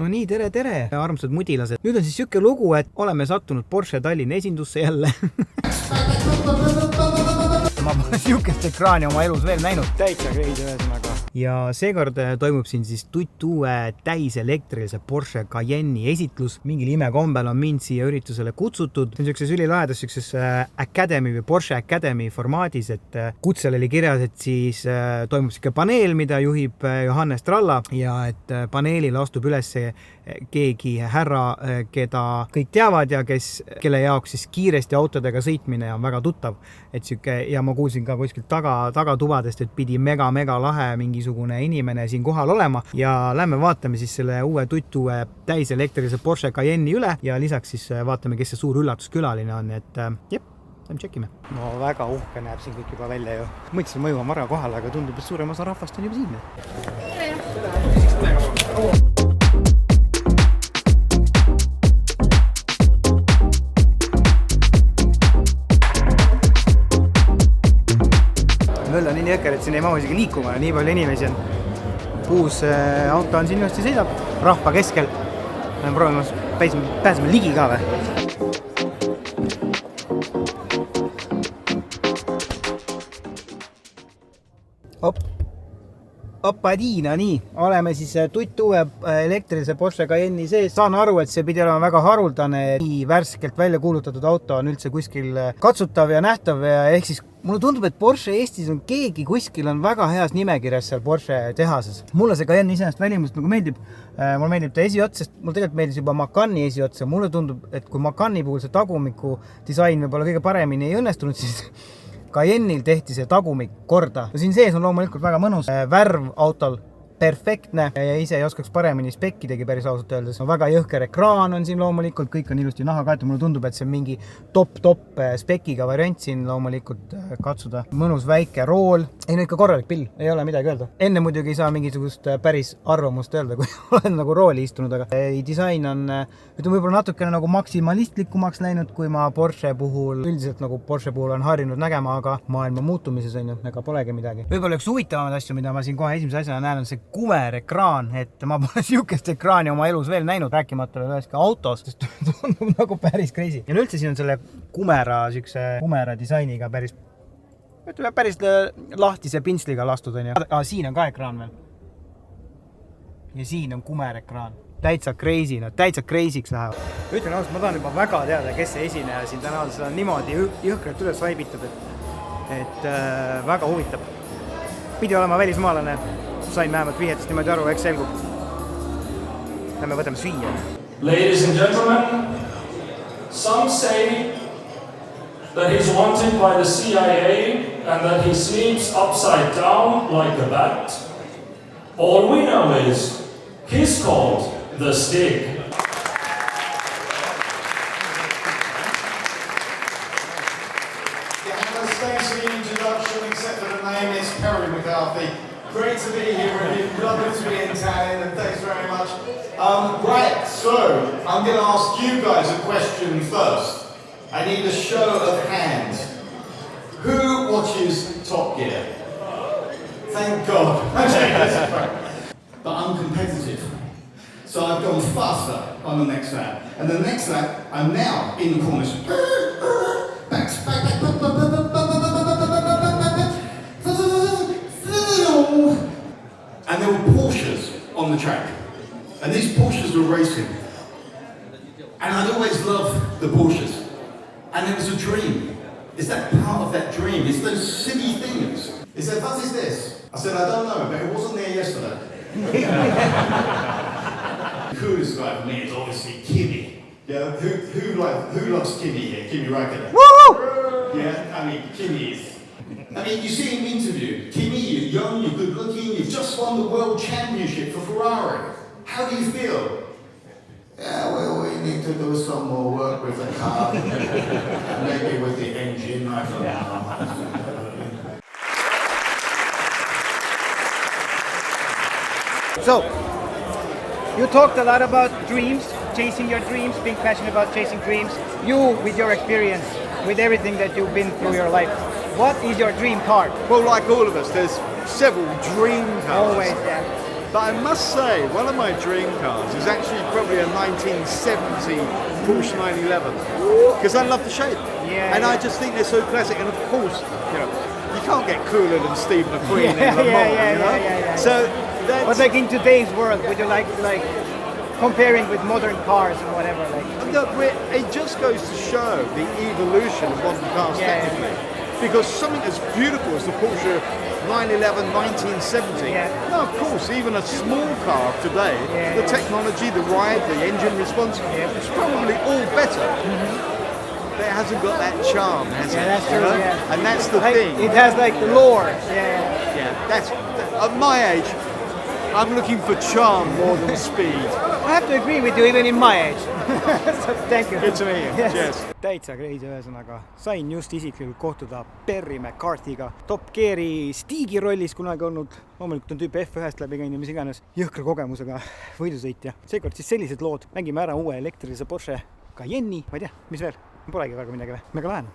No nii, tere, armsad mudilased. Nüüd on siis siuke lugu, et oleme sattunud Porsche Tallinna esindusse jälle. Ma pole siukest ekraani oma elus veel näinud. Täitsa kreidi ühesõnaga. Ja seekord toimub siin siis tuttuue täiselektrilise Porsche Cayenne'i esitlus. Mingil imekombel on mind siia üritusele kutsutud. See on siukses ülilahedas siukses Academy või Porsche Academy formaadis, et kutsel oli kirjas, et siis toimub siuke paneel, mida juhib Johannes Tralla ja et paneelil astub üles keegi härra, keda kõik teavad ja kelle jaoks siis kiiresti autodega sõitmine on väga tuttav. Et siuke, ja ma kuulsin ka kuskilt tagatubadest, et pidi mega lahe mingisugune inimene siin kohal olema ja lähme vaatame siis selle uue tuttuue täiselektrilise Porsche Cayenne'i üle ja lisaks siis vaatame, kes see suur üllatuskülaline on, et jep, lähme tšekime. No väga uhke näeb siin kõik juba välja ju. Mõtlesin, ma jõuan vara kohale, aga tundub, et suurem osa rahvast on juba siin. Möll on nii jõkker, et siin ei mahu isegi liikuma, nii palju inimesi on. Uus auto on siin just sõidab rahva keskel. Proovime pääseme ligi ka või? Opadiina, nii. Oleme siis tuttuue elektrilise Porsche Cayenne'i sees. Saan aru, et see pidi olema väga haruldane. Nii värskelt välja kuulutatud auto on üldse kuskil katsutav ja nähtav. Ja ehk siis mulle tundub, et Porsche Eestis on keegi kuskil on väga heas nimekirjas seal Porsche tehases. Mulle see Cayenne iseenesest välimust nagu meeldib. Mulle meeldib ta esiots, sest mulle tegelikult meeldis juba Macani esiots. Mulle tundub, et kui Macani puhul see tagumiku disain võib-olla kõige paremini ei õnnestunud, siis Cayenne'il tehti see tagumik korda. Siin sees on loomulikult väga mõnus. Värv autol perfektne ja ise ei oskaks paremini spekkidegi päris ausalt öeldes. No, väga jõhker ekraan on siin loomulikult, kõik on ilusti naha kaetud. Mulle tundub, et see on mingi top spekiga variant siin loomulikult katsuda. Mõnus väike rool. Ei, no ikka korralik pill, ei ole midagi öelda. Enne muidugi ei saa mingisugust päris arvamust öelda, kui olen nagu rooli istunud, aga disain on võib-olla natukene nagu maksimalistlikumaks läinud, kui ma Porsche puhul, üldiselt nagu Porsche puhul on harjunud nägema, aga maailma muutumises on ju, ega polegi midagi. Võib-olla üks huvitavamad asju, mida ma siin kohe esimese asjana näen, on see kumer ekraan, et ma pole siukest ekraani oma elus veel näinud, rääkimata veel üheski autos, sest tundub nagu päris crazy. Ja üldse siin on selle kumera disainiga päris lahtise pintsliga lastud on ju. Siin on ka ekraan veel. Ja siin on kumer ekraan. Täitsa crazy, täitsa crazy'ks läheb. Ütlen ausalt, ma tahan juba väga teada, kes see esineja siin täna on. Seda on niimoodi jõhkralt üles vaibitud, et väga huvitab. Pidi olema välismaalane. Sain vähemalt vihjetest niimoodi aru, eks selgub. Lähme võtame süüa. Ladies and gentlemen, some say that he's wanted by the CIA and that he sleeps upside down like a bat. All we know is he's called the Stig. Thanks for the introduction, except for the name, it's Perry McCarthy. Great to be here with you, lovely to be in Tallinn, and thanks very much. Right, so I'm going to ask you guys a question first. I need a show of hands. Who watches Top Gear? Thank God. But I'm competitive, so I've gone faster on the next lap. And the next lap, I'm now in the corners. And there were Porsches on the track. And these Porsches were racing. And I'd always loved the Porsches. And it was a dream. Is that part of that dream? It's those silly things. He said, what is this? I said, I don't know, but it wasn't there yesterday. The coolest guy for me is obviously Kimi. Yeah, who loves Kimi here? Kimi Räikkönen. Woo! Yeah, I mean, Kimi is... I mean, you see him interviewed. Kimi, you're young, you're good looking, you've just won the world championship for Ferrari. How do you feel? Yeah, well, we need to do some more work with the car. Maybe with the engine, I don't know. So, you talked a lot about dreams, chasing your dreams, being passionate about chasing dreams. You, with your experience, with everything that you've been through your life, what is your dream car? Well, like all of us, there's several dream cars. Always, yeah. But I must say, one of my dream cars is actually probably a 1970 Porsche 911 because I love the shape. Yeah, and yeah. I just think they're so classic. And of course, you know, you can't get cooler than Steve McQueen Yeah, in Le Mans. yeah, You know? yeah. So that's, But like in today's world, would you like comparing with modern cars and whatever? Like, no, it just goes to show the evolution of modern cars technically. Because something as beautiful as the Porsche 911 1970, no, of course, even a small car today, the technology, the ride, the engine response, it's probably all better. But it hasn't got that charm, has it? that's true, yeah. And that's the like, thing. it has like lore. That's at my age, I'm looking for charm more than speed. I have to agree with you even in my age. So thank you. Good to meet you. Yes. Cheers. Täitsa crazy, ühesõnaga sain just isiklikult kohtuda Perry McCarthy'ga, Top Gear'i Stigi rollis kunagi olnud, loomulikult on tüüp F1-st läbi käinud ja mis iganes, jõhkra kogemusega võidusõitja. Seekord siis sellised lood, mängime ära uue elektrilise Porsche Cayenne'i, ma ei tea, mis veel, polegi väga midagi või, mega lahe.